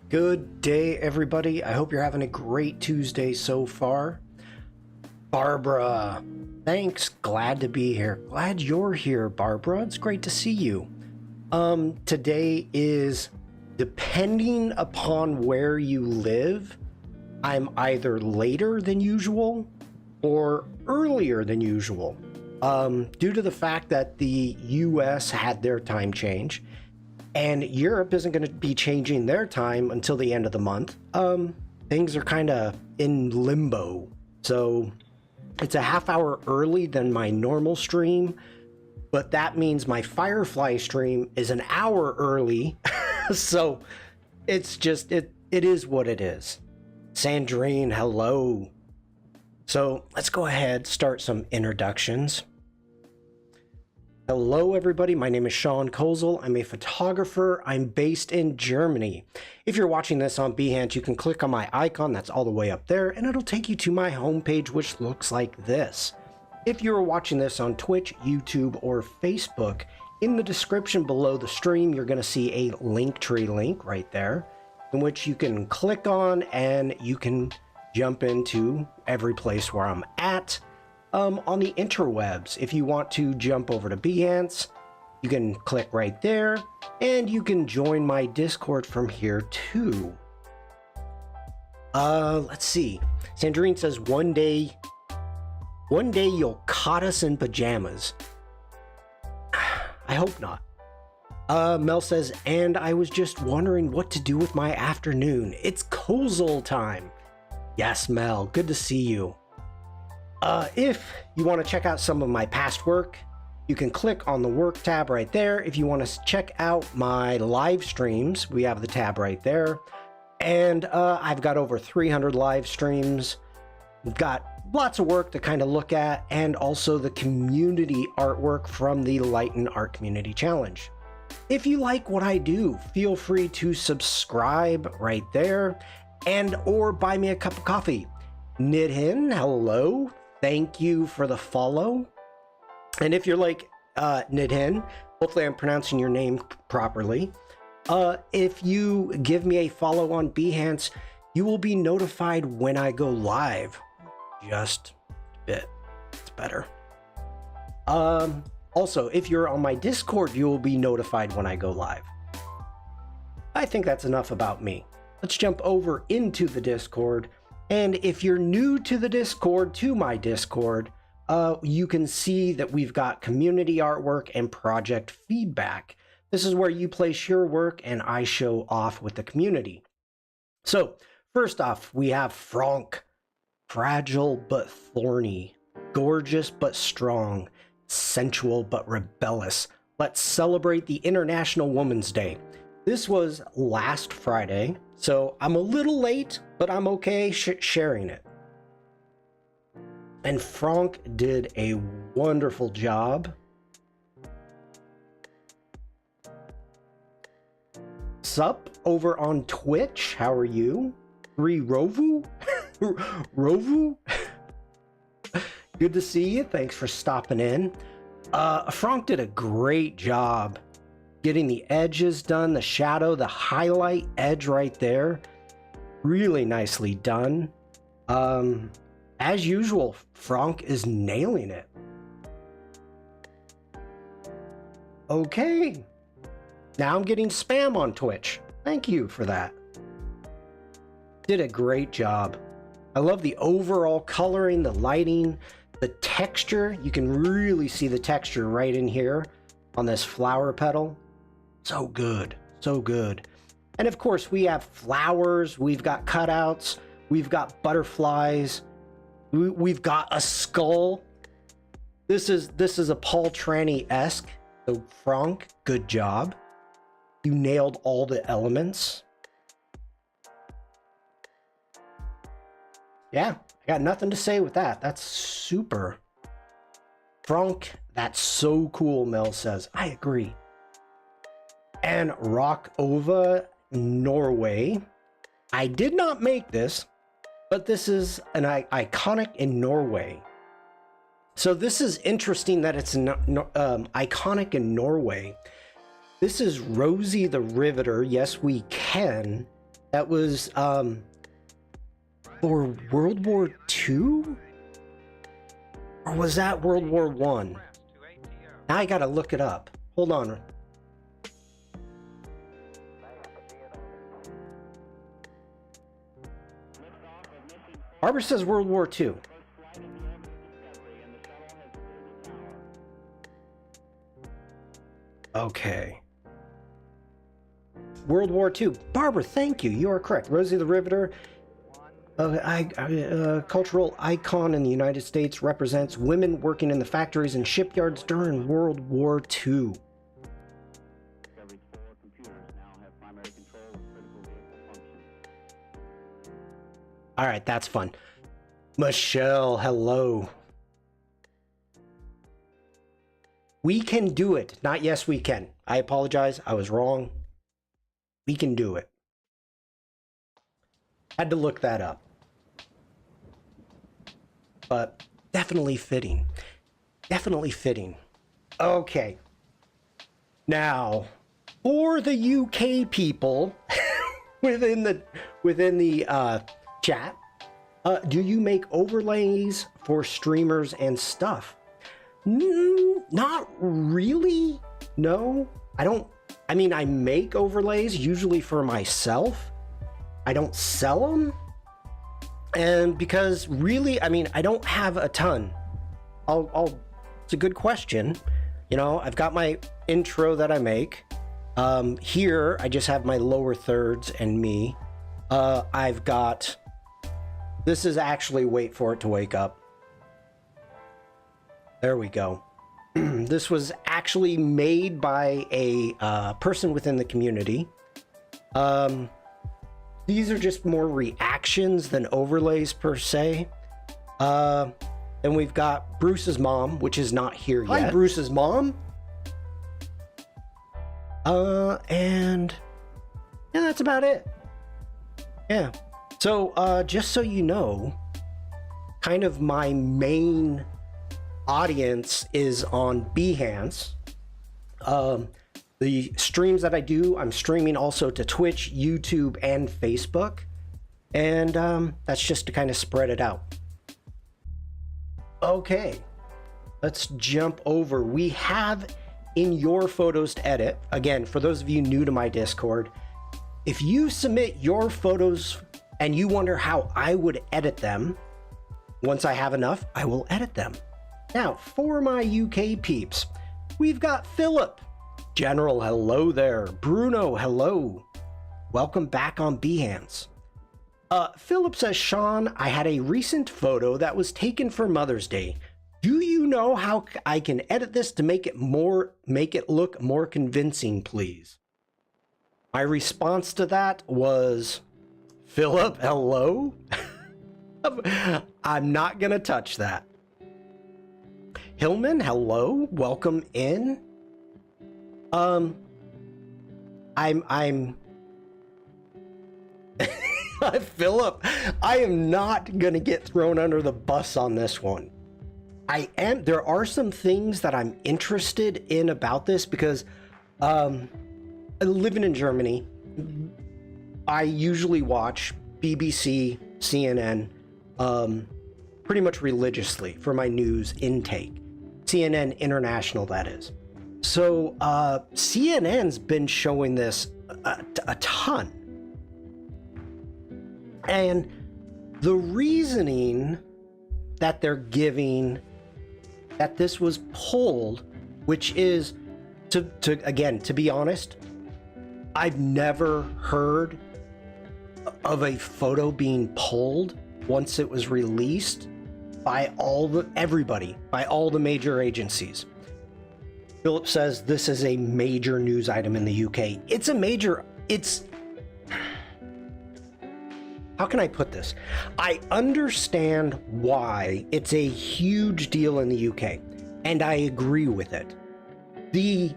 Good day, everybody. I hope you're having a great Tuesday so far. Barbara, thanks. Glad to be here. Glad you're here, Barbara. It's great to see you. Today is, depending upon where you live, I'm either later than usual or earlier than usual. Due to the fact that the US had their time change, and Europe isn't going to be changing their time until the end of the month. Things are kind of in limbo. So it's a half hour early than my normal stream, but that means my Firefly stream is an hour early. So it's just, it is what it is. Sandrine, hello. So let's go ahead, start some introductions. Hello everybody, my name is Shawn. I'm a photographer. I'm based in Germany. If you're watching this on Behance, you can click on my icon that's all the way up there and it'll take you to my homepage, which looks like this. If you're watching this on Twitch, YouTube, or Facebook, in the description below the stream, you're going to see a Linktree link right there in which you can click on and you can jump into every place where I'm at. On the interwebs, if you want to jump over to Behance, you can click right there and you can join my Discord from here too. Let's see. Sandrine says one day you'll caught us in pajamas. I hope not. Mel says, and I was just wondering what to do with my afternoon. It's Kozel time. Yes, Mel, good to see you. If you want to check out some of my past work, you can click on the work tab right there. If you want to check out my live streams, we have the tab right there. And I've got over 300 live streams. We've got lots of work to kind of look at, and also the community artwork from the Lighten Art Community Challenge. If you like what I do, feel free to subscribe right there and or buy me a cup of coffee. Nidhin, hello. Thank you for the follow. And if you're like Nidhin, hopefully I'm pronouncing your name properly. If you give me a follow on Behance, you will be notified when I go live. Just a bit. It's better. Also, if you're on my Discord, you will be notified when I go live. I think that's enough about me. Let's jump over into the Discord. And if you're new to the Discord, to my Discord, you can see that we've got community artwork and project feedback. This is where you place your work and I show off with the community. So first off, we have Frank, fragile but thorny, gorgeous but strong, sensual but rebellious. Let's celebrate the International Women's Day. This was last Friday, so I'm a little late, but I'm okay sharing it. And Frank did a wonderful job. Sup over on Twitch, how are you? Rovu? Rovu? Good to see you, thanks for stopping in. Frank did a great job getting the edges done, the shadow, the highlight edge right there. Really nicely done. As usual, Frank is nailing it. Okay. Now I'm getting spam on Twitch. Thank you for that. Did a great job. I love the overall coloring, the lighting, the texture. You can really see the texture right in here on this flower petal. So good, so good. And of course we have flowers, we've got cutouts, we've got butterflies, we've got a skull. This is a Paul Tranny-esque. So Frank, good job. You nailed all the elements. Yeah, I got nothing to say with that. That's super. Frank, that's so cool, Mel says. I agree. And Rock Ova, Norway. I did not make this, but this is an iconic in Norway. So this is interesting that it's iconic in Norway. This is Rosie the Riveter. Yes, we can. That was for World War II? Or was that World War One? Now I gotta look it up. Hold on. Barbara says World War II. Okay. World War II. Barbara, thank you. You are correct. Rosie the Riveter, cultural icon in the United States, represents women working in the factories and shipyards during World War II. All right, that's fun. Michelle, hello. We can do it. Not yes, we can. I apologize. I was wrong. We can do it. Had to look that up. But definitely fitting. Definitely fitting. Okay. Now, for the UK people within the chat, do you make overlays for streamers and stuff? Not really. No, I don't. I mean, I make overlays usually for myself. I don't sell them. And because really, I mean, I don't have a ton. It's a good question. You know, I've got my intro that I make. Here, I just have my lower thirds and me. I've got, this is actually, wait for it to wake up. There we go. This was actually made by a person within the community. These are just more reactions than overlays per se. Then we've got Bruce's mom, which is not here yet. Hi, Bruce's mom. And yeah, that's about it. Yeah. So, just so you know, kind of my main audience is on Behance. The streams that I do, I'm streaming also to Twitch, YouTube, and Facebook. And that's just to kind of spread it out. Okay, let's jump over. We have in your photos to edit. Again, for those of you new to my Discord, if you submit your photos and you wonder how I would edit them, once I have enough, I will edit them. Now, for my UK peeps, we've got Philip. General, hello there. Bruno, hello. Welcome back on Behance. Philip says, Shawn, I had a recent photo that was taken for Mother's Day. Do you know how I can edit this to make it look more convincing, please? My response to that was, Philip, hello? I'm not gonna touch that. Hillman, hello, welcome in. I'm Philip, I am not gonna get thrown under the bus on this one. There are some things that I'm interested in about this because living in Germany, I usually watch BBC, CNN, pretty much religiously for my news intake. CNN International, that is. So CNN's been showing this a ton. And the reasoning that they're giving that this was pulled, which is, to be honest, I've never heard of a photo being pulled once it was released by all the major agencies. Philip says this is a major news item in the UK. How can I put this? I understand why it's a huge deal in the UK, and I agree with it. The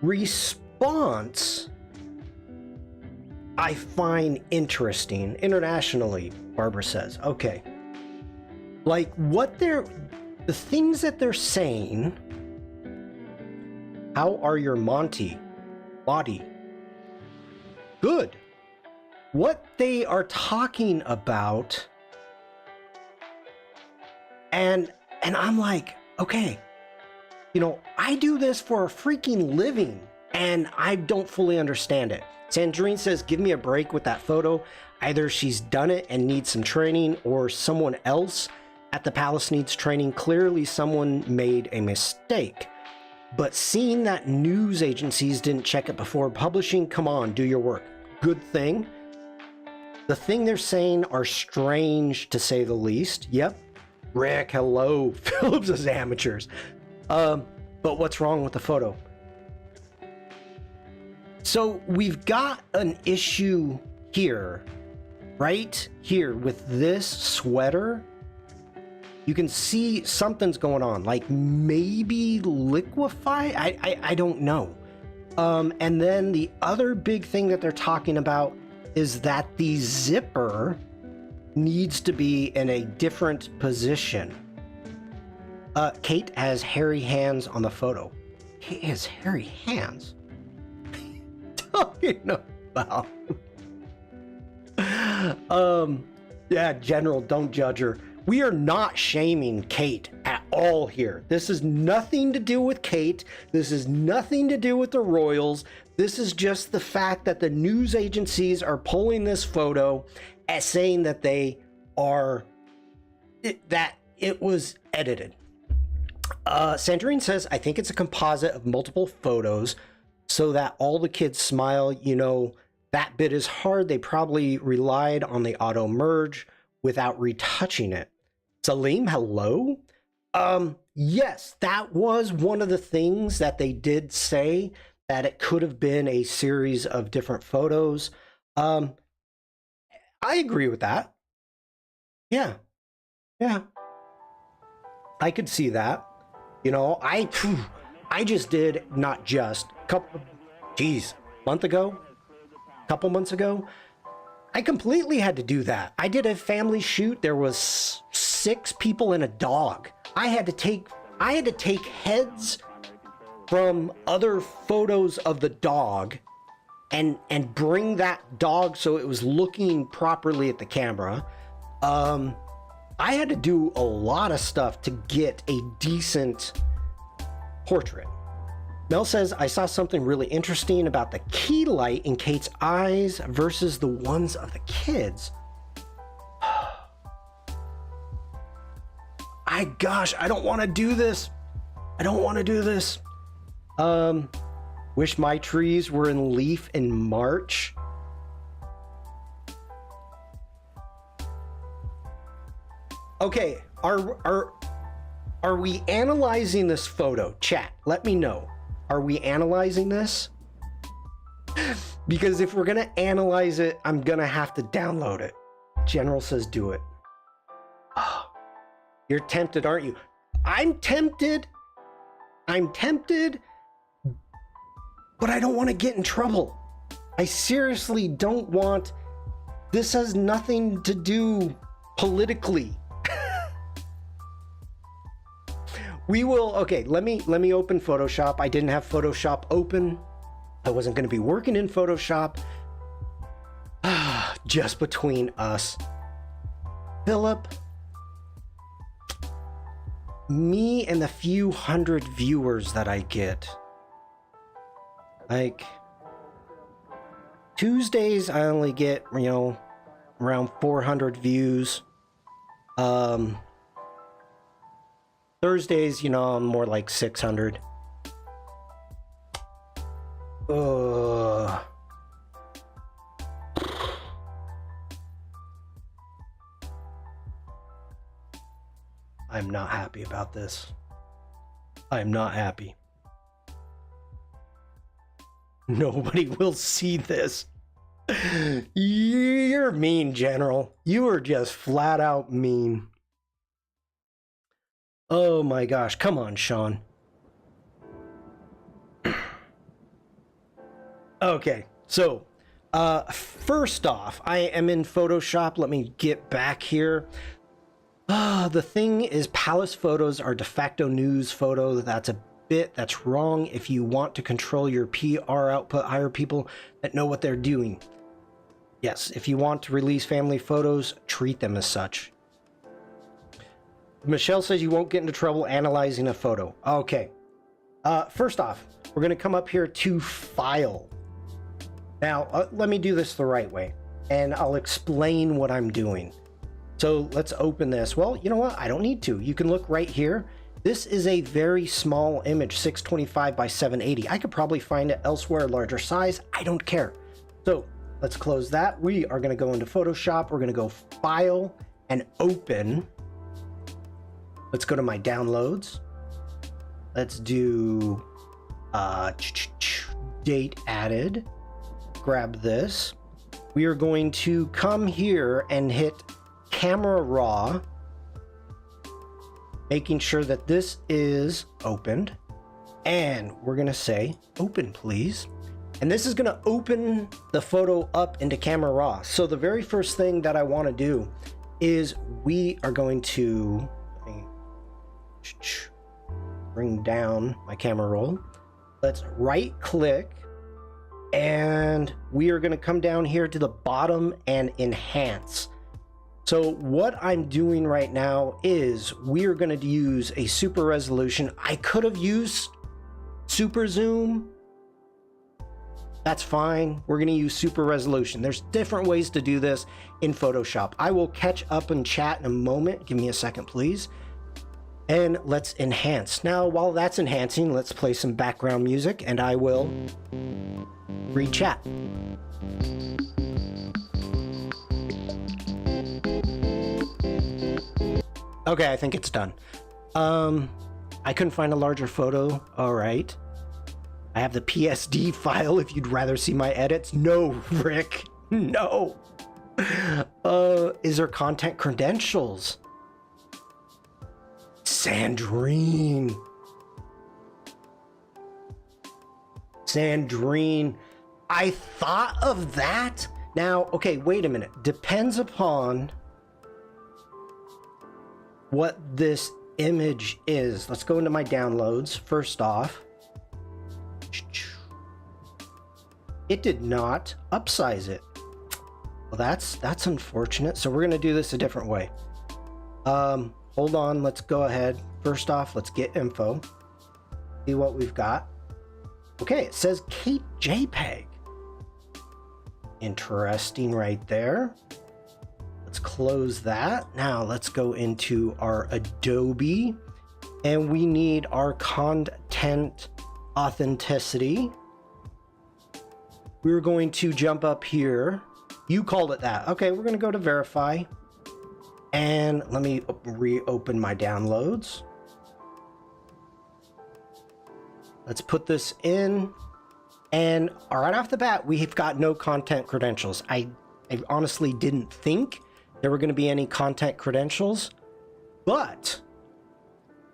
response I find interesting internationally, Barbara says. Okay. Like the things that they're saying. How are your Monty? Body? Good. what they are talking about, and I'm like, okay, you know, I do this for a freaking living and I don't fully understand it. Sandrine says, give me a break with that photo. Either she's done it and needs some training, or someone else at the palace needs training. Clearly someone made a mistake. But seeing that news agencies didn't check it before publishing, come on, do your work. Good thing. The thing they're saying are strange, to say the least. Yep. Rick, hello. Phillips is amateurs. But what's wrong with the photo? So we've got an issue here, right here with this sweater. You can see something's going on, like maybe liquefy. I don't know. And then the other big thing that they're talking about is that the zipper needs to be in a different position. Kate has hairy hands on the photo. Kate has hairy hands. Talking about. Yeah, General, don't judge her. We are not shaming Kate at all here. This is nothing to do with Kate. This is nothing to do with the royals. This is just the fact that the news agencies are pulling this photo as saying that they are, that it was edited. Sandrine says, I think it's a composite of multiple photos so that all the kids smile. You know, that bit is hard. They probably relied on the auto merge without retouching it. Salim, hello. Yes, that was one of the things that they did say, that it could have been a series of different photos. I agree with that. Yeah. I could see that. You know, I just did, not just couple months ago, I completely had to do that. I did a family shoot. There was 6 people and a dog. I had to take heads from other photos of the dog and bring that dog so it was looking properly at the camera. I had to do a lot of stuff to get a decent portrait. Mel says, I saw something really interesting about the key light in Kate's eyes versus the ones of the kids. I don't want to do this. Wish my trees were in leaf in March. Okay, are we analyzing this photo? Chat, let me know. Are we analyzing this? Because if we're gonna analyze it, I'm gonna have to download it. General says do it. Oh, you're tempted, aren't you? I'm tempted, but I don't want to get in trouble. I seriously don't want, this has nothing to do politically. We will, okay, let me open Photoshop. I didn't have Photoshop open. I wasn't going to be working in Photoshop. Just between us. Philip, me and the few hundred viewers that I get. Like, Tuesdays I only get, you know, around 400 views. Thursdays, you know, I'm more like 600. I'm not happy about this. I'm not happy. Nobody will see this. You're mean, General. You are just flat out mean. Oh my gosh, come on, Shawn. Okay, so first off, I am in Photoshop. Let me get back here. The thing is, palace photos are de facto news photo. That's wrong. If you want to control your PR output, hire people that know what they're doing. Yes, if you want to release family photos, treat them as such. Michelle says you won't get into trouble analyzing a photo. Okay. First off, we're going to come up here to File. Now, let me do this the right way, and I'll explain what I'm doing. So let's open this. Well, you know what? I don't need to. You can look right here. This is a very small image, 625 by 780. I could probably find it elsewhere, larger size. I don't care. So let's close that. We are going to go into Photoshop. We're going to go File and Open. Let's go to my downloads. Let's do date added. Grab this. We are going to come here and hit Camera Raw, making sure that this is opened. And we're going to say, open, please. And this is going to open the photo up into Camera Raw. So the very first thing that I want to do is we are going to bring down my camera roll. Let's right click and we are going to come down here to the bottom and enhance. So what I'm doing right now is we are going to use a super resolution. I could have used super zoom. That's fine. We're going to use super resolution. There's different ways to do this in Photoshop. I will catch up in chat in a moment. Give me a second, please. And let's enhance. Now, while that's enhancing, let's play some background music and I will read chat. Okay, I think it's done. I couldn't find a larger photo. All right. I have the PSD file if you'd rather see my edits. No, Rick, no. Is there content credentials? Sandrine. Sandrine. I thought of that. Now, okay, wait a minute. Depends upon what this image is. Let's go into my downloads. First off, it did not upsize it. Well, that's unfortunate. So we're going to do this a different way. Hold on, let's go ahead. First off, let's get info. See what we've got. Okay, it says Kate JPEG. Interesting right there. Let's close that. Now let's go into our Adobe and we need our content authenticity. We're going to jump up here. You called it that. Okay, we're going to go to verify. And let me reopen my downloads. Let's put this in. And right off the bat, we've got no content credentials. I honestly didn't think there were going to be any content credentials, but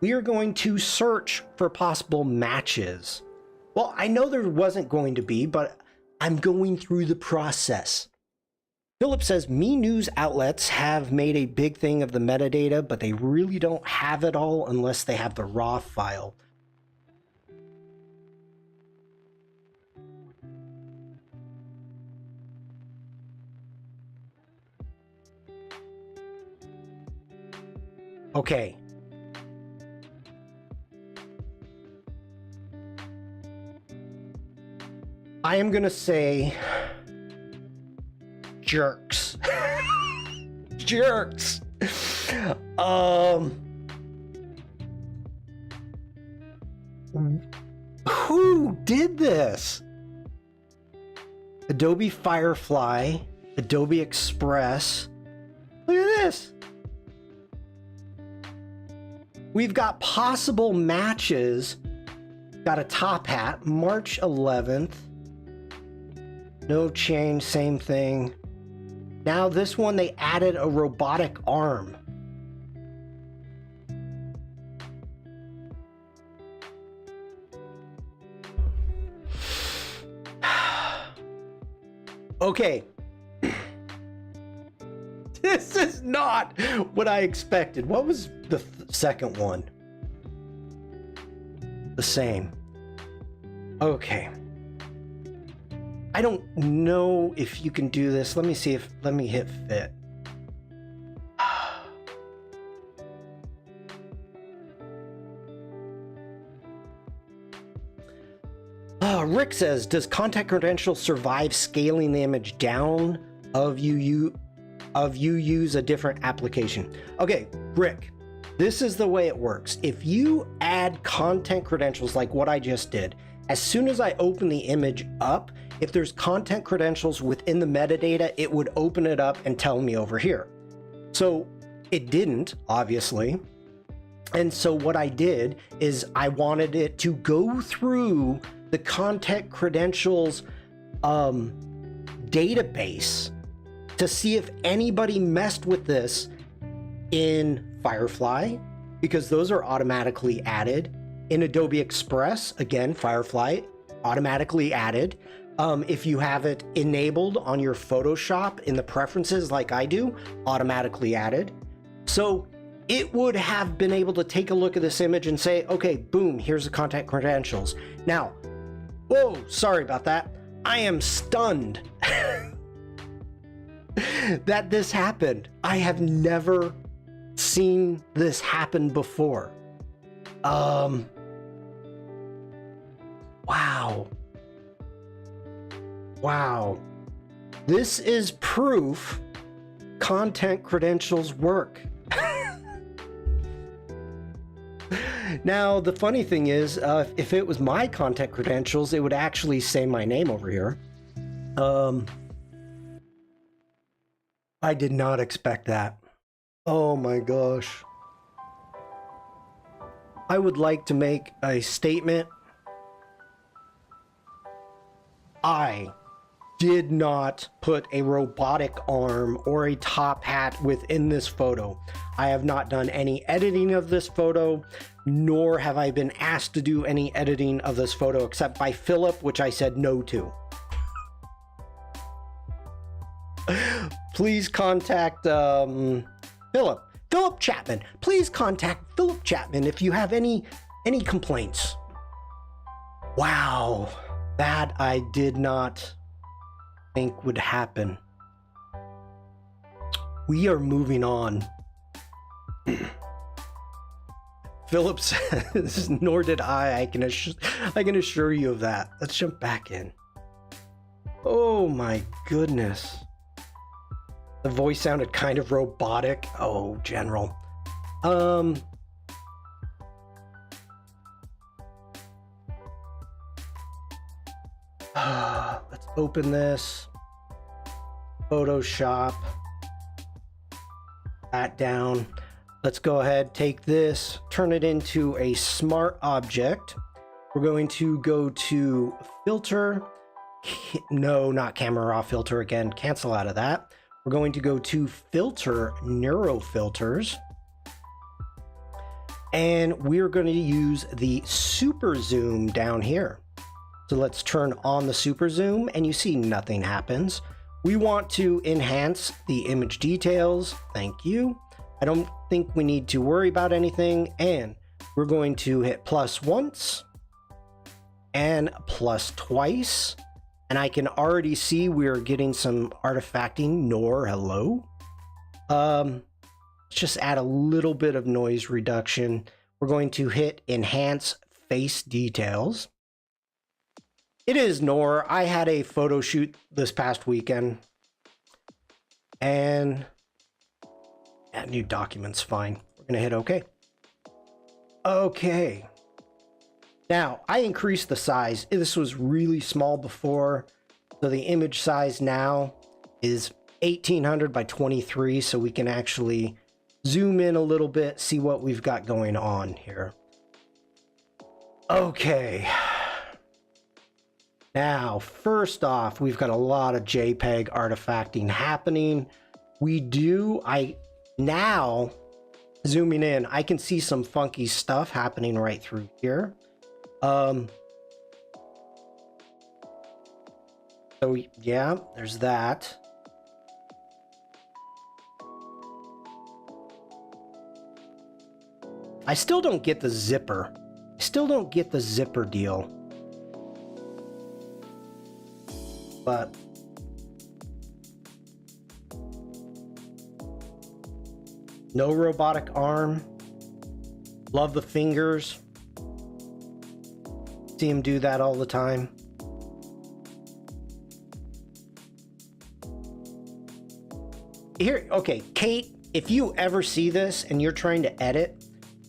we are going to search for possible matches. Well, I know there wasn't going to be, but I'm going through the process. Philip says, me news outlets have made a big thing of the metadata, but they really don't have it all unless they have the raw file. Okay. I am going to say jerks. Jerks. Who did this? Adobe Firefly, Adobe Express. Look at this. We've got possible matches. Got a top hat, March 11th. No change, same thing. Now this one, they added a robotic arm. Okay. This is not what I expected. What was the second one? The same. Okay. I don't know if you can do this. Let me see if, let me hit fit. Rick says, does contact credentials survive scaling the image down of you use a different application? Okay, Rick, this is the way it works. If you add content credentials like what I just did, as soon as I open the image up, if there's content credentials within the metadata, it would open it up and tell me over here. So it didn't, obviously. And so what I did is I wanted it to go through the content credentials database to see if anybody messed with this in Firefly, because those are automatically added. In Adobe Express, again, Firefly, automatically added. If you have it enabled on your Photoshop in the preferences like I do, automatically added. So it would have been able to take a look at this image and say, okay, boom, here's the contact credentials. Now, whoa, sorry about that. I am stunned that this happened. I have never seen this happen before. Wow. Wow. This is proof content credentials work. Now, the funny thing is, if it was my content credentials, it would actually say my name over here. I did not expect that. Oh my gosh. I would like to make a statement. I did not put a robotic arm or a top hat within this photo. I have not done any editing of this photo, nor have I been asked to do any editing of this photo except by Philip, which I said no to. Please contact Philip Chapman. Please contact Philip Chapman if you have any complaints. Wow, that I did not think would happen. We are moving on. Philip says, nor did I. I can assure you of that. Let's jump back in. Oh my goodness. The voice sounded kind of robotic. Oh, General. Let's open this. Photoshop. That down. Let's go ahead, take this, turn it into a smart object. We're going to go to filter. No, not camera raw filter again. Cancel out of that. We're going to go to filter, neuro filters. And we're going to use the super zoom down here. So let's turn on the super zoom and you see nothing happens. We want to enhance the image details. Thank you. I don't think we need to worry about anything. And we're going to hit plus once and plus twice. And I can already see we're getting some artifacting. Nor, hello. Let's just add a little bit of noise reduction. We're going to hit enhance face details. It is Nor. I had a photo shoot this past weekend. And new documents, fine. We're gonna hit OK. Okay. Now, I increased the size. This was really small before. So the image size now is 1800 by 23. So we can actually zoom in a little bit, see what we've got going on here. Okay. Now, first off, we've got a lot of JPEG artifacting happening. Now, zooming in, I can see some funky stuff happening right through here. So yeah, there's that. I still don't get the zipper. but no robotic arm. Love the fingers. See him do that all the time. Here, okay, Kate, if you ever see this and you're trying to edit,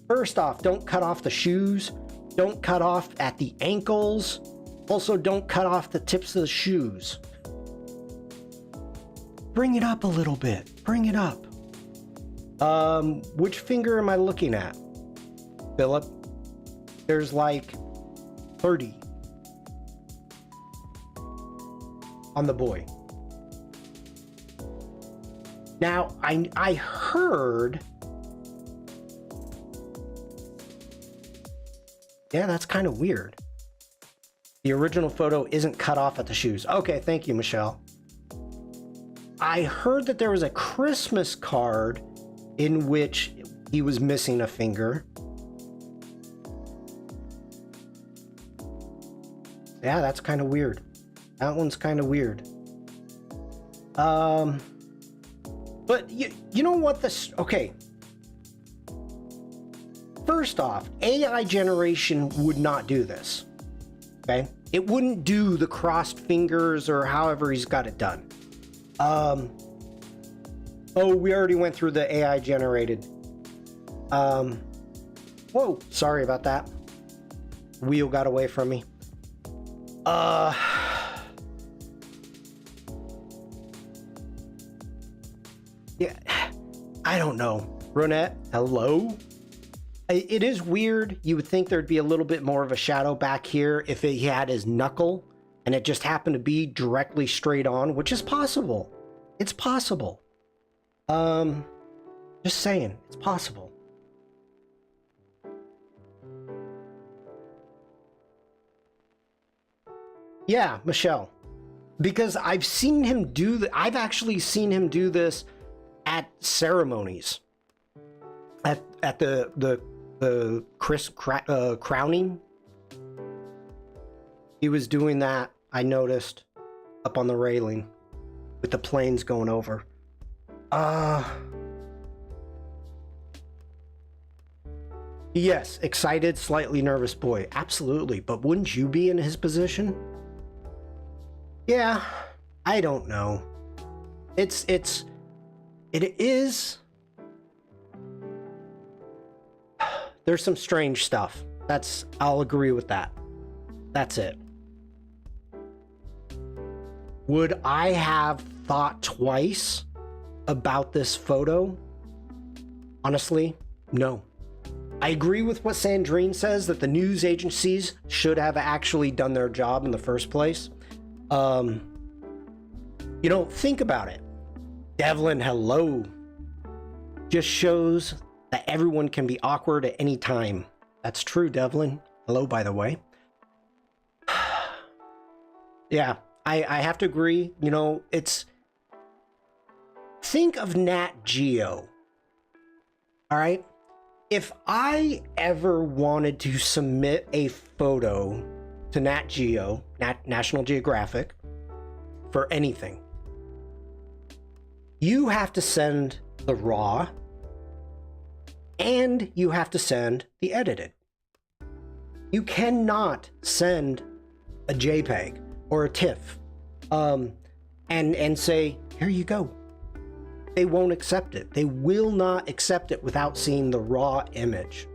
first off, don't cut off the shoes. Don't cut off at the ankles. Also, don't cut off the tips of the shoes. Bring it up a little bit. Bring it up. Which finger am I looking at, Philip? There's like 30 on the boy. Now, I heard... Yeah, that's kind of weird. The original photo isn't cut off at the shoes. Okay, thank you, Michelle. I heard that there was a Christmas card in which he was missing a finger. Yeah, that's kind of weird. That one's kind of weird. But you know what this... Okay. First off, AI generation would not do this. Okay? It wouldn't do the crossed fingers or however he's got it done. Oh, we already went through the AI generated. Whoa, sorry about that. Wheel got away from me. Yeah, I don't know. Ronette, hello? It is weird. You would think there'd be a little bit more of a shadow back here if he had his knuckle and it just happened to be directly straight on, which is possible. It's possible. Just saying, it's possible. Yeah, Michelle. Because I've seen him do I've actually seen him do this at ceremonies. At the crowning. He was doing that, I noticed, up on the railing with the planes going over. Yes, excited, slightly nervous boy. Absolutely, but wouldn't you be in his position? Yeah, I don't know. It is... There's some strange stuff. I'll agree with that. That's it. Would I have thought twice about this photo? Honestly, no. I agree with what Sandrine says, that the news agencies should have actually done their job in the first place. You know, think about it. Devlin, hello. Just shows that everyone can be awkward at any time. That's true, Devlin. Hello, by the way. Yeah, I have to agree. You know, it's... Think of Nat Geo. All right? If I ever wanted to submit a photo to Nat Geo, National Geographic, for anything, you have to send the raw and you have to send the edited. You cannot send a JPEG or a TIFF and say, here you go. They won't accept it. They will not accept it without seeing the raw image.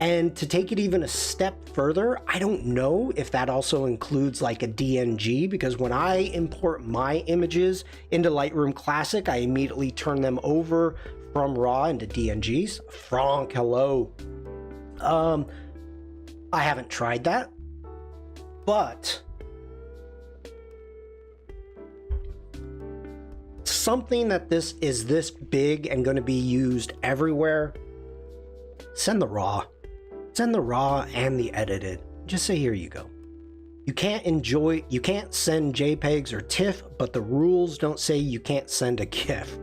And to take it even a step further, I don't know if that also includes like a DNG, because when I import my images into Lightroom Classic, I immediately turn them over from RAW into DNGs. Frank, hello. I haven't tried that, but something that this is this big and going to be used everywhere, send the RAW. Send the RAW and the edited. Just say, here you go. You can't send JPEGs or TIFF, but the rules don't say you can't send a GIF.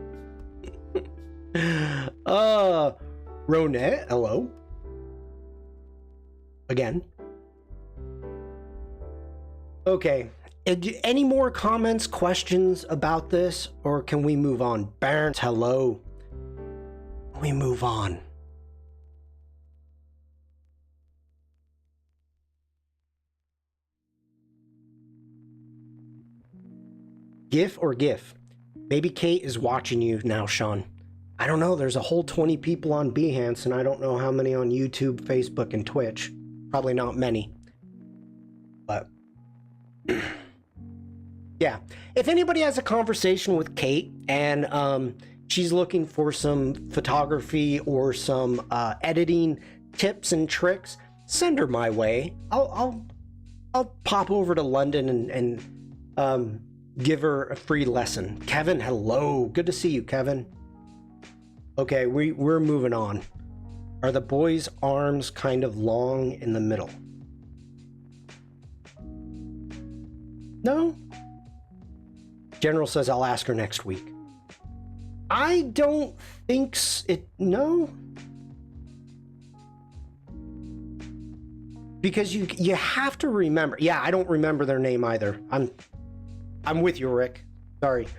Ronette, hello. Again. Okay, Any more comments, questions about this, or can we move on? Barnes, hello. We move on. GIF or GIF? Maybe Kate is watching you now, Shawn. I don't know. There's a whole 20 people on Behance, and I don't know how many on YouTube, Facebook, and Twitch. Probably not many. But yeah, if anybody has a conversation with Kate and she's looking for some photography or some editing tips and tricks, send her my way. I'll pop over to London and give her a free lesson. Kevin, hello. Good to see you, Kevin. Okay, we're moving on. Are the boys' arms kind of long in the middle? No? General says I'll ask her next week. I don't think no. Because you have to remember. Yeah, I don't remember their name either. I'm with you, Rick. Sorry.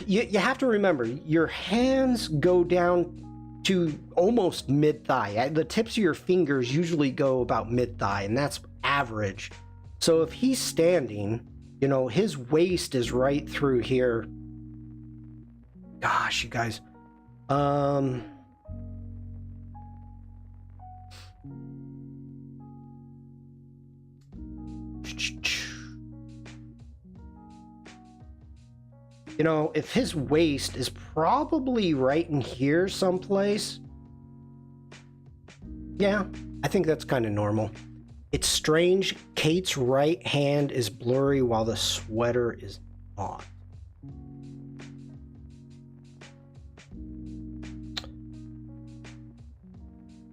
You have to remember, your hands go down to almost mid-thigh. The tips of your fingers usually go about mid-thigh, and that's average. So if he's standing, you know, his waist is right through here. Gosh, you guys. You know, if his waist is probably right in here someplace. Yeah, I think that's kind of normal. It's strange. Kate's right hand is blurry while the sweater is not.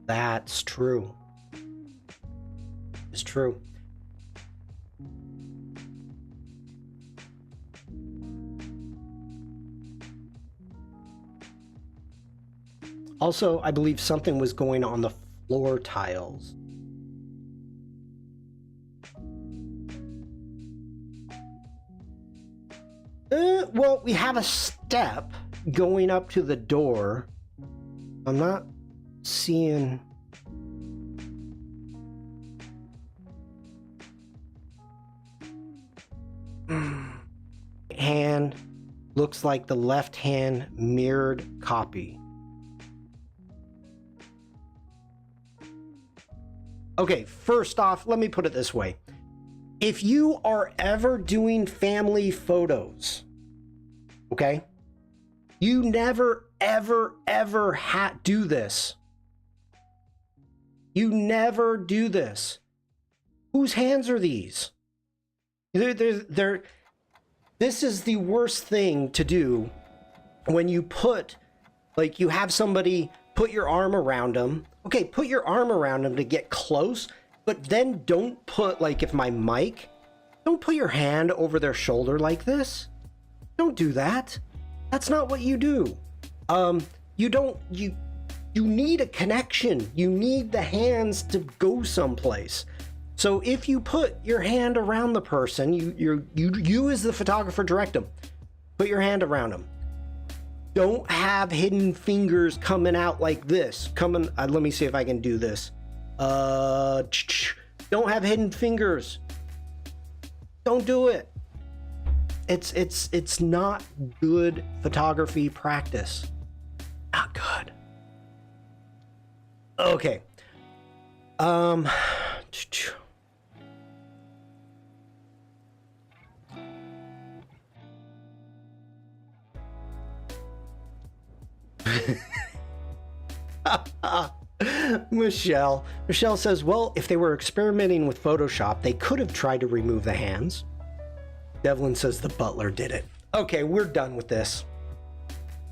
That's true. It's true. Also, I believe something was going on the floor tiles. Well, we have a step going up to the door. I'm not seeing... Hand looks like the left hand mirrored copy. Okay, first off, let me put it this way. If you are ever doing family photos, okay, you never, ever, ever do this. You never do this. Whose hands are these? This is the worst thing to do when you put, like, you have somebody put your arm around them. Okay, put your arm around them to get close, but then don't put, like, if my mic, don't put your hand over their shoulder like this. Don't do that. That's not what you do. You need a connection. You need the hands to go someplace. So if you put your hand around the person, you as the photographer direct them. Put your hand around them. Don't have hidden fingers coming out like this. Let me see if I can do this. Don't have hidden fingers. Don't do it. It's not good photography practice. Not good. Okay. Michelle says, well, if they were experimenting with Photoshop, they could have tried to remove the hands. Devlin says the butler did it. Okay, we're done with this.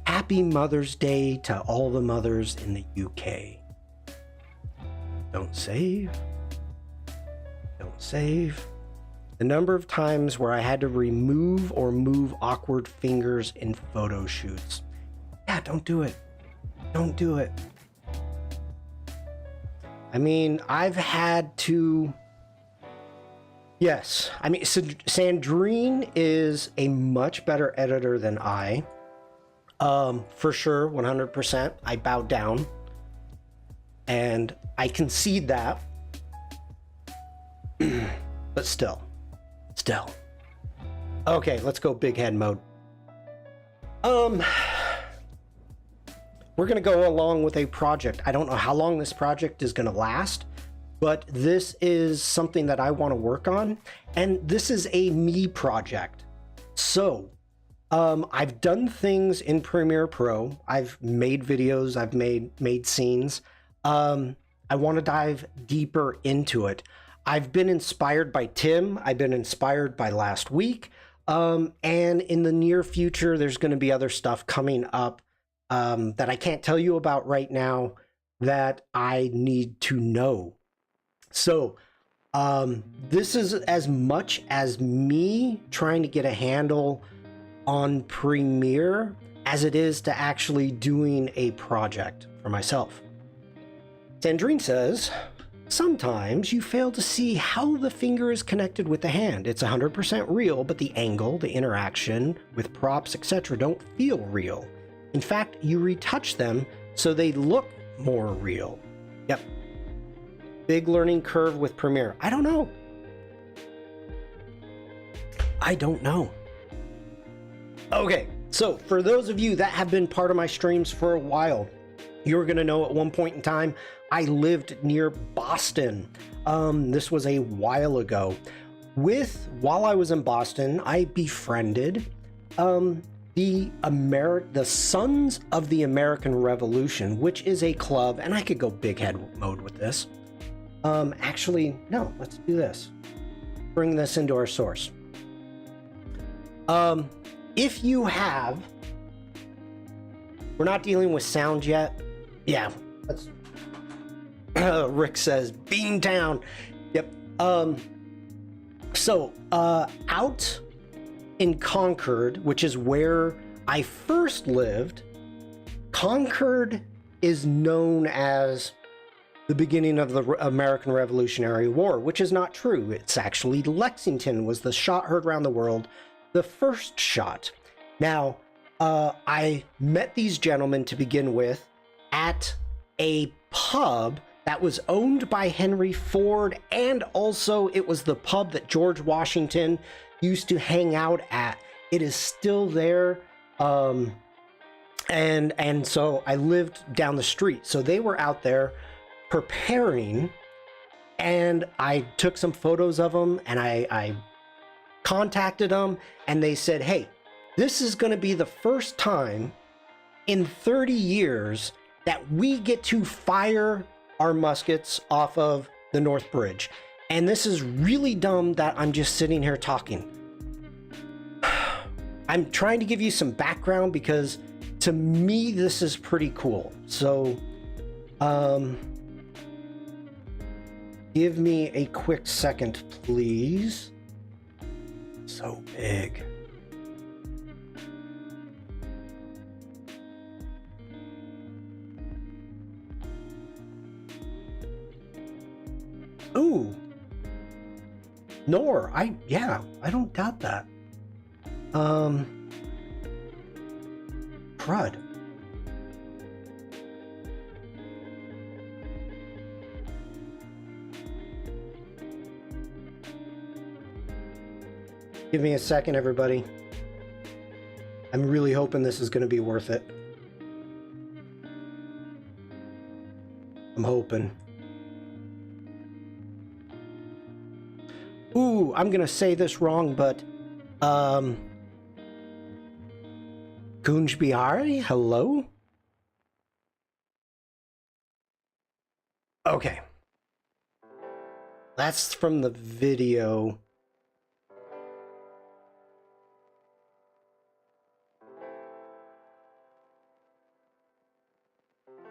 Happy Mother's Day to all the mothers in the UK. Don't save. Don't save. The number of times where I had to remove or move awkward fingers in photo shoots. Yeah, don't do it. Don't do it. I mean, I've had to Yes, I mean, Sandrine is a much better editor than I. For sure, 100%. I bow down. And I concede that. But still. Okay, let's go big head mode. We're gonna go along with a project. I don't know how long this project is gonna last, but this is something that I want to work on, and this is a me project. So I've done things in Premiere Pro. I've made videos, I've made scenes. I want to dive deeper into it. I've been inspired by Tim. I've been inspired by last week. And in the near future, there's going to be other stuff coming up that I can't tell you about right now that I need to know. So this is as much as me trying to get a handle on Premiere as it is to actually doing a project for myself. Sandrine says, sometimes you fail to see how the finger is connected with the hand. It's 100% real, but the angle, the interaction with props, etc. don't feel real. In fact, you retouch them so they look more real. Yep. Big learning curve with Premiere. I don't know. Okay, so for those of you that have been part of my streams for a while, you're gonna know at one point in time, I lived near Boston. This was a while ago. While I was in Boston, I befriended the Sons of the American Revolution, which is a club, and I could go big head mode with this. Actually, no, let's do this. Bring this into our source. If you have, we're not dealing with sound yet. Yeah, let's, Rick says, Beantown. Yep. So, out in Concord, which is where I first lived, Concord is known as the beginning of the American Revolutionary War, which is not true. It's actually Lexington was the shot heard around the world, the first shot. Now, I met these gentlemen to begin with at a pub that was owned by Henry Ford, and also it was the pub that George Washington used to hang out at. It is still there. And so I lived down the street. So they were out there preparing, and I took some photos of them, and I contacted them, and they said, hey, this is going to be the first time in 30 years that we get to fire our muskets off of the North Bridge. And this is really dumb that I'm just sitting here talking. I'm trying to give you some background because to me, this is pretty cool. So, give me a quick second, please. So big. Ooh. Yeah, I don't doubt that. Crud. Give me a second, everybody. I'm really hoping this is going to be worth it. I'm hoping. Ooh, I'm going to say this wrong, but Kunj Bihari, hello? Okay. That's from the video.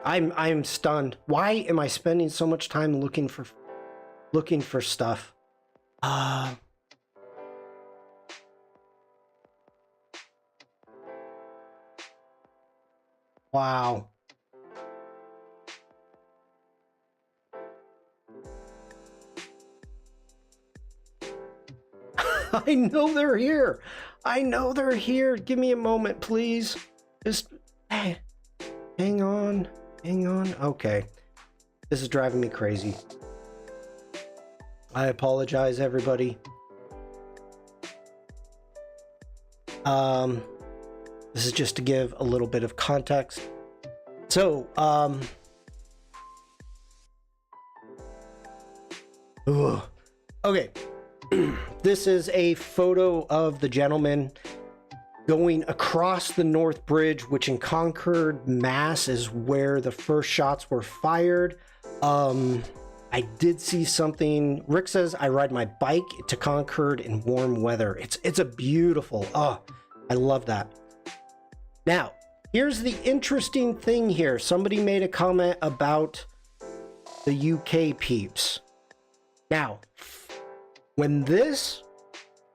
I'm stunned. Why am I spending so much time looking for stuff? Wow. I know they're here. I know they're here. Give me a moment, please. Just hang on. Hang on. Okay. This is driving me crazy. I apologize, everybody. This is just to give a little bit of context. So, okay. This is a photo of the gentleman going across the North Bridge, which in Concord, Mass, is where the first shots were fired. I did see something. Rick says, I ride my bike to Concord in warm weather. It's a beautiful, I love that. Now, here's the interesting thing here. Somebody made a comment about the UK peeps. Now, when this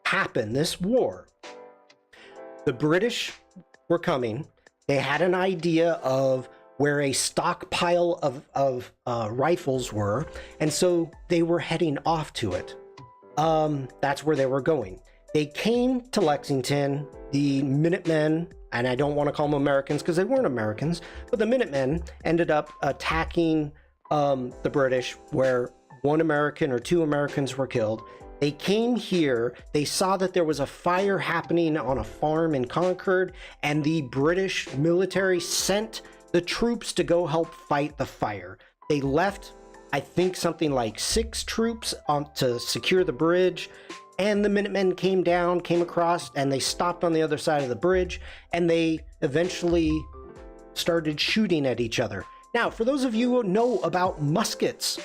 happened, this war, the British were coming. They had an idea of where a stockpile of rifles were, and so they were heading off to it. That's where they were going. They came to Lexington. The Minutemen, and I don't want to call them Americans because they weren't Americans, but the Minutemen ended up attacking the British, where one American or two Americans were killed. They came here, they saw that there was a fire happening on a farm in Concord, and the British military sent the troops to go help fight the fire. They left, I think, something like 6 troops to secure the bridge, and the Minutemen came down, came across, and they stopped on the other side of the bridge, and they eventually started shooting at each other. Now, for those of you who know about muskets,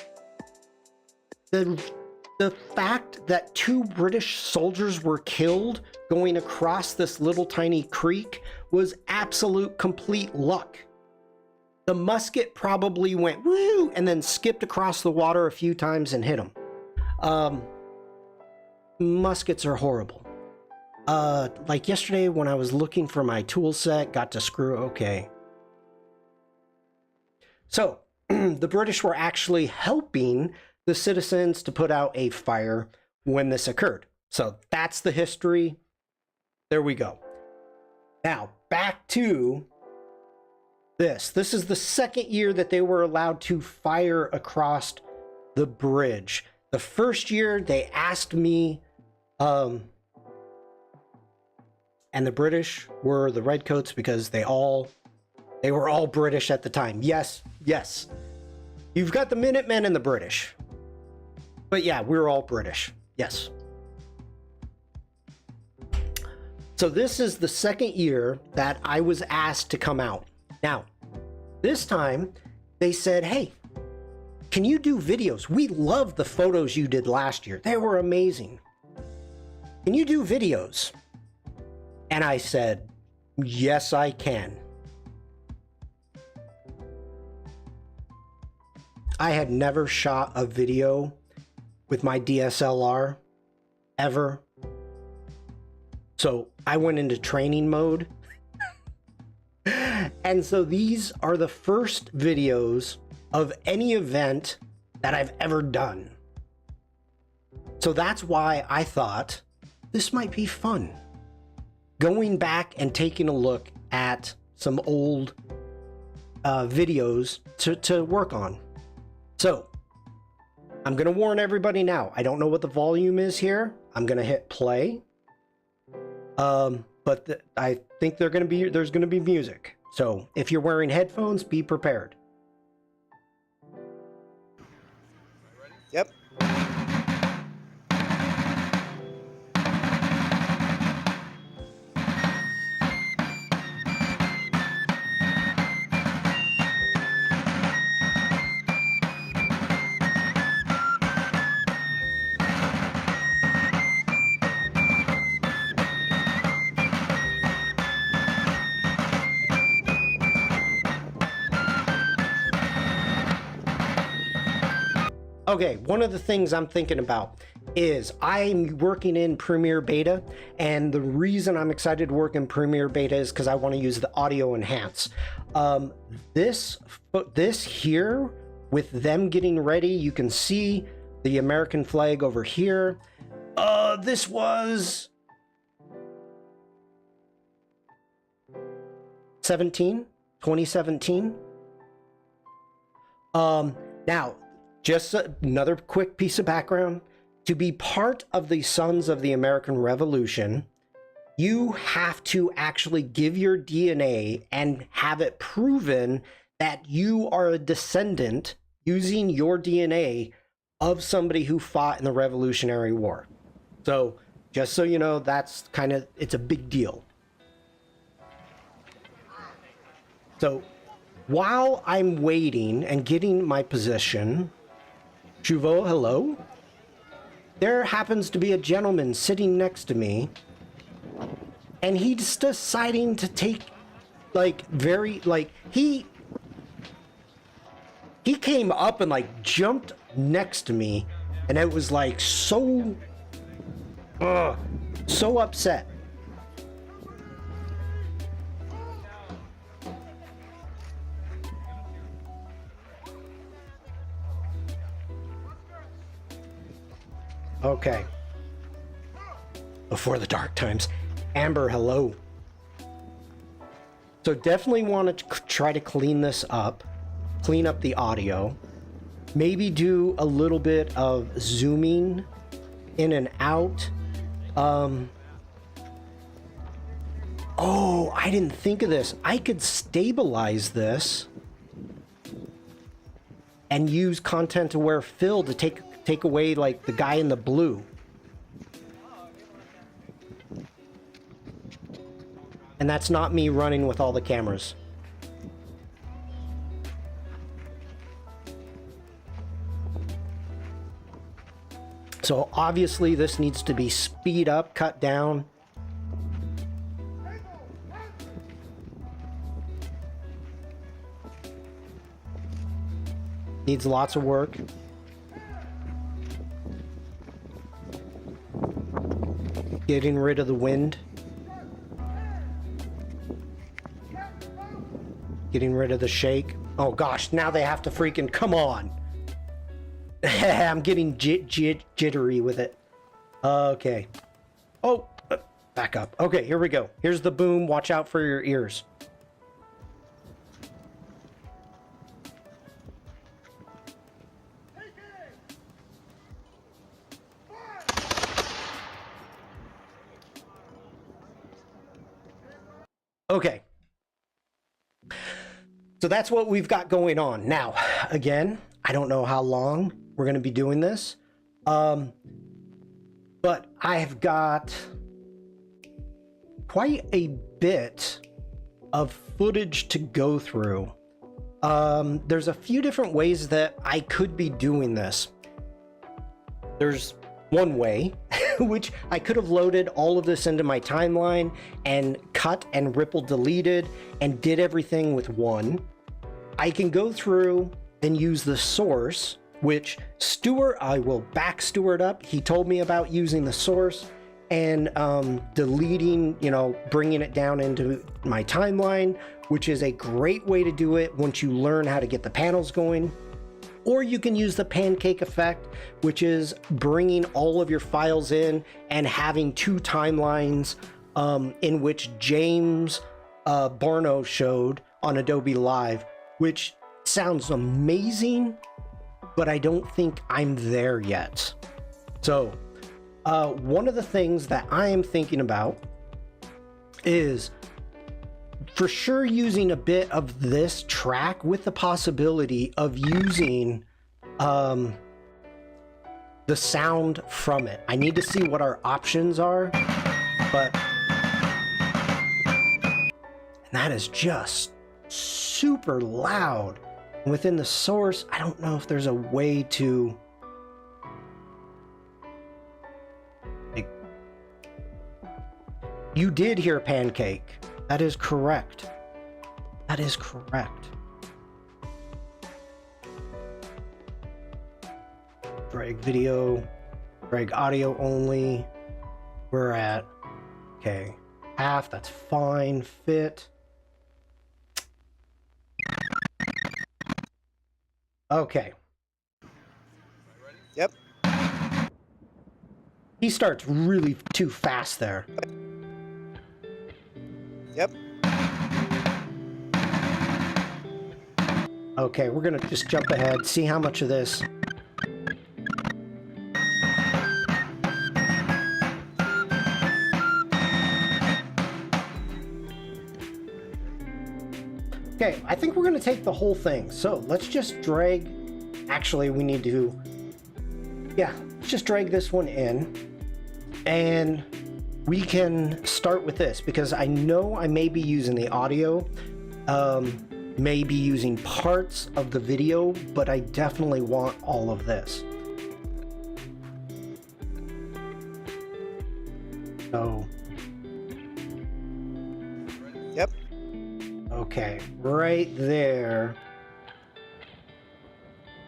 the fact that 2 British soldiers were killed going across this little tiny creek was absolute complete luck. The musket probably went woo and then skipped across the water a few times and hit them. Muskets are horrible. Like yesterday when I was looking for my tool set, got to screw, okay. So the British were actually helping the citizens to put out a fire when this occurred. So that's the history. There we go. Now back to this. This is the second year that they were allowed to fire across the bridge. The first year they asked me, and the British were the redcoats because they were all British at the time. Yes. You've got the Minutemen and the British. But yeah, we're all British. Yes. So this is the second year that I was asked to come out. Now, this time they said, hey, can you do videos? We love the photos you did last year. They were amazing. Can you do videos? And I said, yes, I can. I had never shot a video with my DSLR ever. So I went into training mode. And so these are the first videos of any event that I've ever done. So that's why I thought this might be fun. Going back and taking a look at some old videos to work on. So I'm going to warn everybody now. I don't know what the volume is here. I'm going to hit play. But I think there's going to be music. So if you're wearing headphones, be prepared. Yep. Okay, one of the things I'm thinking about is I'm working in Premiere Beta, and the reason I'm excited to work in Premiere Beta is because I want to use the audio enhance. This here, with them getting ready, you can see the American flag over here. This was 2017. Now, just another quick piece of background. To be part of the Sons of the American Revolution, you have to actually give your DNA and have it proven that you are a descendant using your DNA of somebody who fought in the Revolutionary War. So just so you know, that's it's a big deal. So while I'm waiting and getting my position, Chouveau, hello? There happens to be a gentleman sitting next to me, and he's deciding to take, he came up and, jumped next to me, and it was, so upset. Okay. Before the dark times. Amber, hello. So definitely want to try to clean this up. Clean up the audio. Maybe do a little bit of zooming in and out. Oh, I didn't think of this. I could stabilize this and use content aware fill to take away the guy in the blue. And that's not me running with all the cameras. So obviously this needs to be speed up, cut down. Needs lots of work. Getting rid of the wind. Getting rid of the shake. Oh gosh, now they have to freaking come on. I'm getting jittery with it. Okay. Oh, back up. Okay, here we go. Here's the boom. Watch out for your ears. Okay. So that's what we've got going on. Now, again, I don't know how long we're going to be doing this. But I've got quite a bit of footage to go through. There's a few different ways that I could be doing this. There's one way, which I could have loaded all of this into my timeline and cut and ripple deleted and did everything with one. I can go through and use the source, which Stuart, I will back Stuart up. He told me about using the source and deleting, bringing it down into my timeline, which is a great way to do it once you learn how to get the panels going. Or you can use the pancake effect, which is bringing all of your files in and having two timelines in which James Barno showed on Adobe Live, which sounds amazing, but I don't think I'm there yet. So one of the things that I am thinking about is for sure using a bit of this track with the possibility of using the sound from it. I need to see what our options are, but that is just super loud. Within the source, I don't know if there's a way to you did hear pancake. That is correct. That is correct. Drag video, drag audio only. We're at, okay, half, that's fine, fit. Okay. Yep. He starts really too fast there. Yep. Okay, we're gonna just jump ahead, see how much of this. Okay, I think we're gonna take the whole thing. So let's just drag, actually we need to, yeah, let's just drag this one in. And we can start with this because I know I may be using the audio, may be using parts of the video, but I definitely want all of this. So, Yep. okay, right there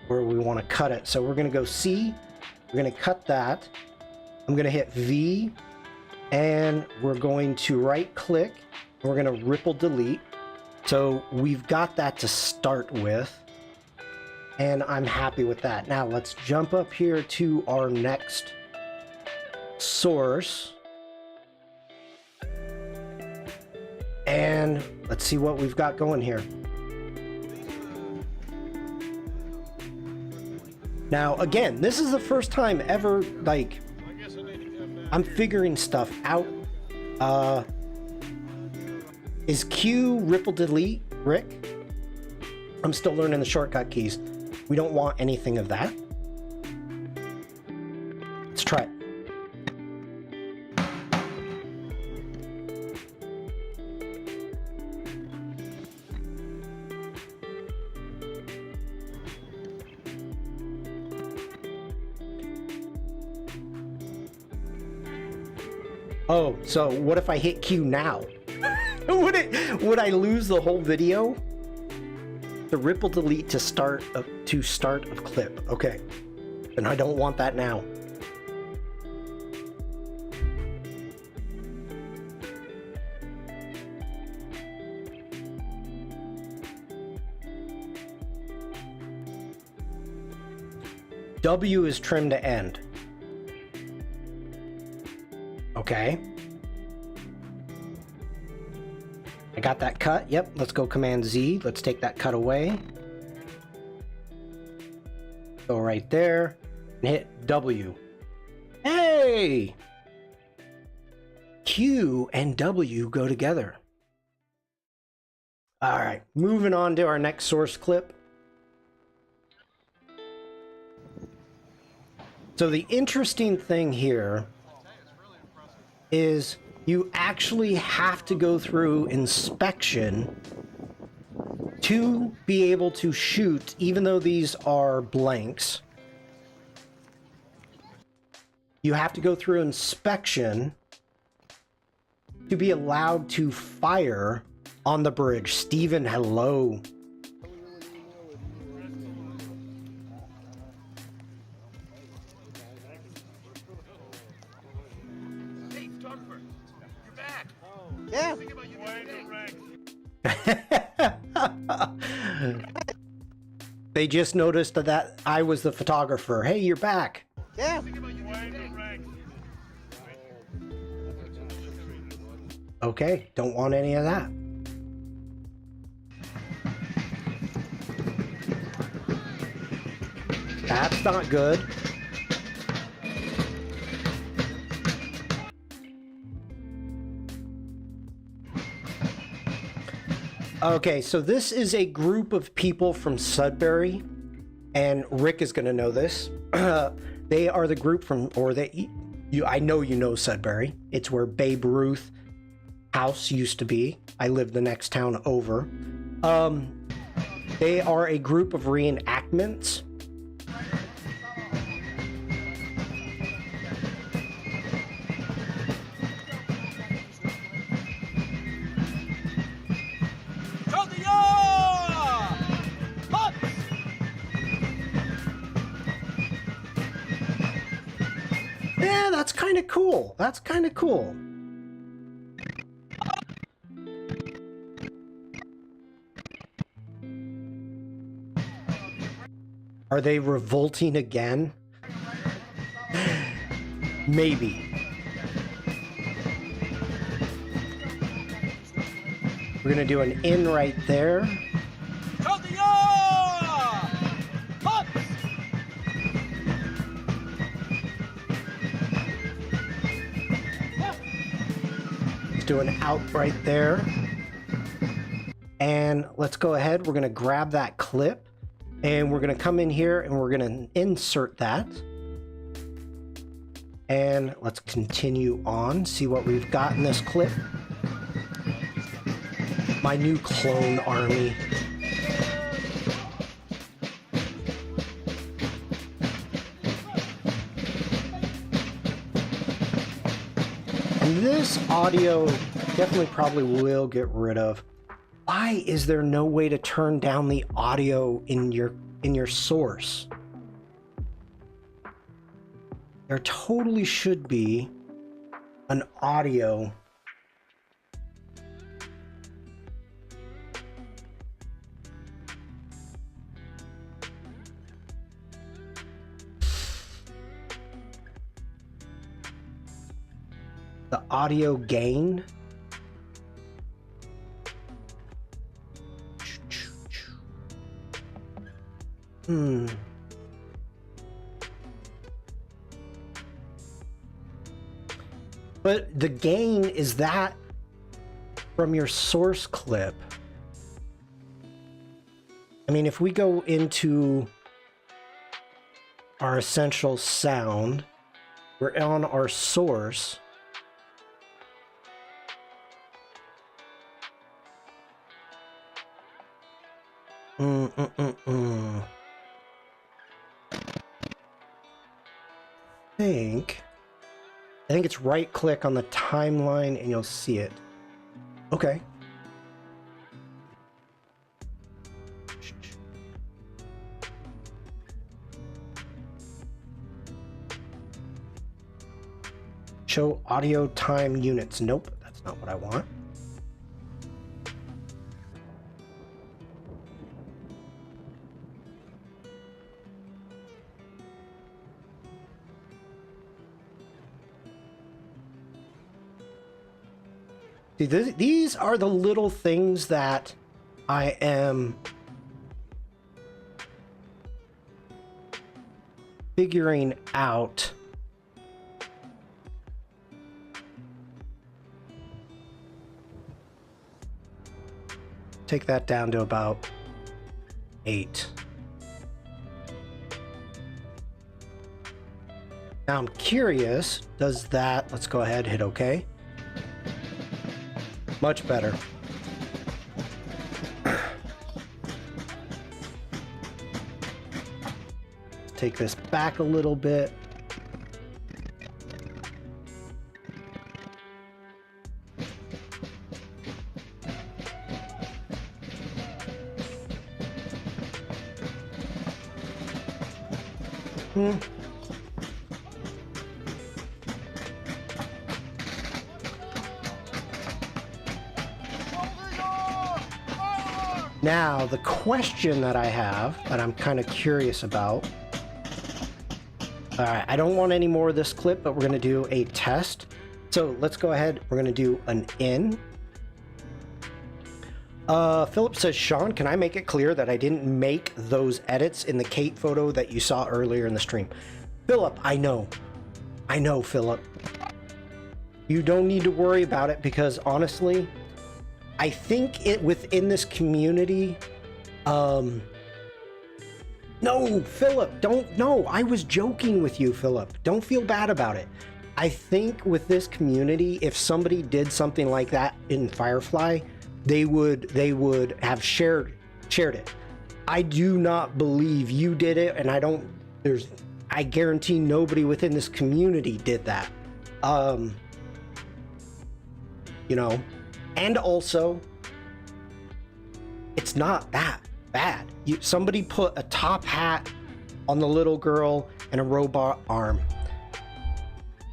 where we want to cut it. So we're going to go C, we're going to cut that. I'm going to hit V, and we're going to right click, and we're going to ripple delete. So we've got that to start with, and I'm happy with that. Now let's jump up here to our next source, and let's see what we've got going here. Now again, this is the first time ever, like, I'm figuring stuff out. Is Q ripple delete, Rick? I'm still learning the shortcut keys. We don't want anything of that. Let's try it. Oh, so what if I hit Q now? Would I lose the whole video? The ripple delete to start of clip. Okay. And I don't want that now. W is trim to end. Okay. I got that cut. Yep, let's go Command Z. Let's take that cut away. Go right there and hit W. Hey! Q and W go together. All right, moving on to our next source clip. So the interesting thing here is you actually have to go through inspection to be able to shoot, even though these are blanks. You have to go through inspection to be allowed to fire on the bridge. Steven, hello. Yeah. They just noticed that I was the photographer. Hey, you're back. Yeah. Okay, don't want any of that. That's not good. Okay, so this is a group of people from Sudbury, and Rick is going to know this. They are the group from, or they, I know you know Sudbury. It's where Babe Ruth house used to be. I live the next town over. They are a group of reenactments. Yeah, that's kind of cool. That's kind of cool. Are they revolting again? Maybe. We're gonna do an in right there. Let's do an out right there. And let's go ahead. We're gonna grab that clip and we're gonna come in here and we're gonna insert that. And let's continue on, see what we've got in this clip. My new clone army. And this audio definitely probably will get rid of. Why is there no way to turn down the audio in your source? There totally should be an audio. The audio gain. But the gain is that from your source clip. I mean, if we go into our essential sound, we're on our source. I think it's right click on the timeline and you'll see it. Okay. Show audio time units. Nope, that's not what I want. See, these are the little things that I am figuring out. Take that down to about 8. Now I'm curious, does that, let's go ahead, hit OK. Much better. Take this back a little bit. Now, the question that I have, that I'm kind of curious about. All right, I don't want any more of this clip, but we're going to do a test. So let's go ahead. We're going to do an in. Philip says, Shawn, can I make it clear that I didn't make those edits in the Kate photo that you saw earlier in the stream? Philip, I know, Philip. You don't need to worry about it because honestly, I think it within this community, no, Philip, no, I was joking with you, Philip. Don't feel bad about it. I think with this community, if somebody did something like that in Firefly, they would have shared it. I do not believe you did it, and I guarantee nobody within this community did that. You know, and also, it's not that bad. Somebody put a top hat on the little girl and a robot arm.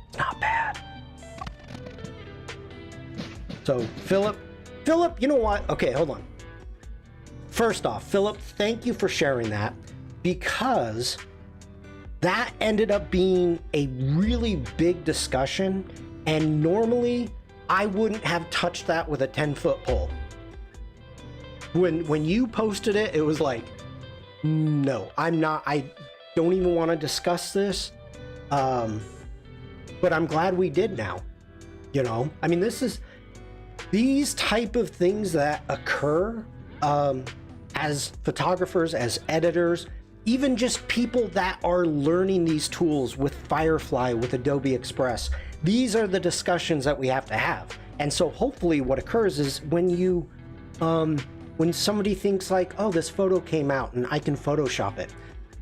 It's not bad. So, Philip, you know what? Okay, hold on. First off, Philip, thank you for sharing that, because that ended up being a really big discussion, and normally I wouldn't have touched that with a 10-foot pole. When you posted it, it was like, no, I don't even want to discuss this. But I'm glad we did now. You know, I mean, these type of things that occur as photographers, as editors, even just people that are learning these tools with Firefly, with Adobe Express. These are the discussions that we have to have. And so hopefully what occurs is when you, when somebody thinks like, oh, this photo came out and I can Photoshop it,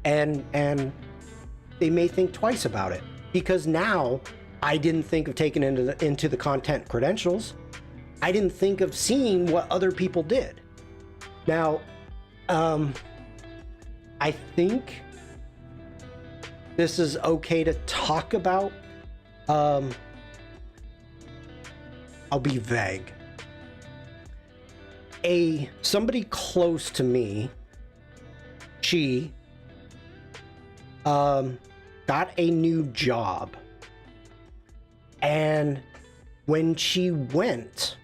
and they may think twice about it, because now I didn't think of taking into the content credentials. I didn't think of seeing what other people did. Now, I think this is okay to talk about. I'll be vague. Somebody close to me, she got a new job, and when she went,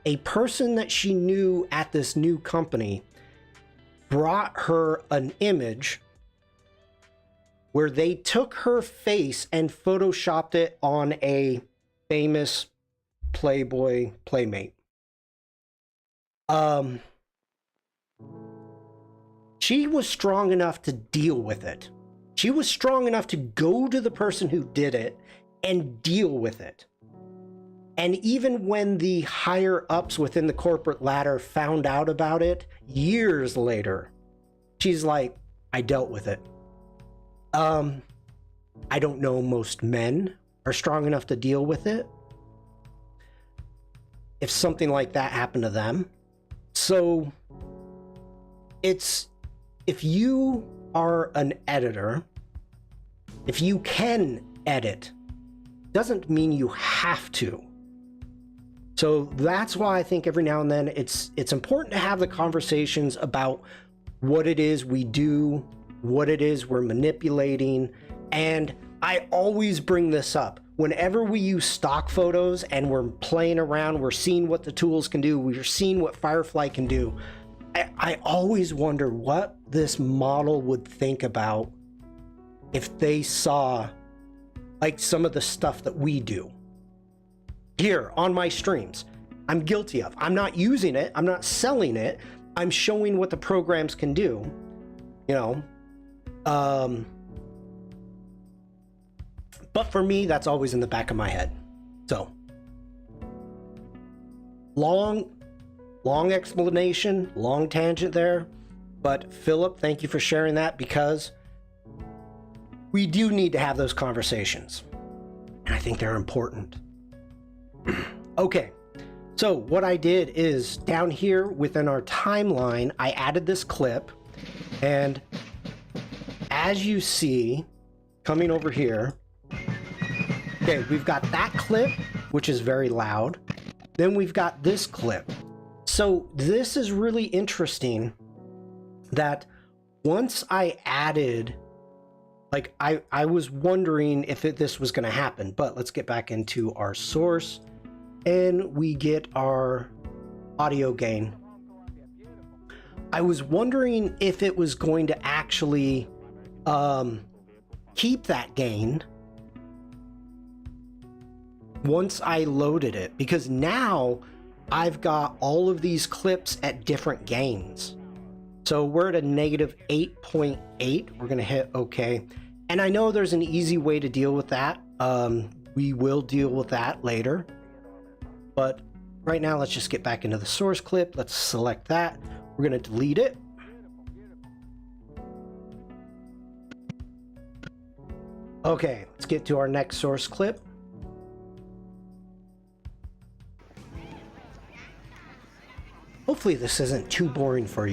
a person that she knew at this new company brought her an image where they took her face and photoshopped it on a famous Playboy playmate. She was strong enough to deal with it. She was strong enough to go to the person who did it and deal with it. And even when the higher ups within the corporate ladder found out about it years later, she's like, I dealt with it. I don't know most men are strong enough to deal with it if something like that happened to them. So if you are an editor, if you can edit, doesn't mean you have to. So that's why I think every now and then it's important to have the conversations about what it is we do, what it is we're manipulating. And I always bring this up. Whenever we use stock photos and we're playing around, we're seeing what the tools can do, we're seeing what Firefly can do, I always wonder what this model would think about if they saw like some of the stuff that we do here on my streams. I'm guilty of. I'm not using it. I'm not selling it. I'm showing what the programs can do, you know. But for me, that's always in the back of my head. So long explanation, long tangent there. But Philip, thank you for sharing that, because we do need to have those conversations. And I think they're important. Okay, so what I did is down here within our timeline, I added this clip. And as you see, coming over here, okay, we've got that clip, which is very loud. Then we've got this clip. So this is really interesting that once I added, like I was wondering if this was going to happen, but let's get back into our source and we get our audio gain. I was wondering if it was going to actually keep that gain once I loaded it, because now I've got all of these clips at different gains. So we're at a negative 8.8. We're going to hit OK. And I know there's an easy way to deal with that. We will deal with that later. But right now, let's just get back into the source clip. Let's select that. We're going to delete it. Okay, let's get to our next source clip. Hopefully this isn't too boring for you.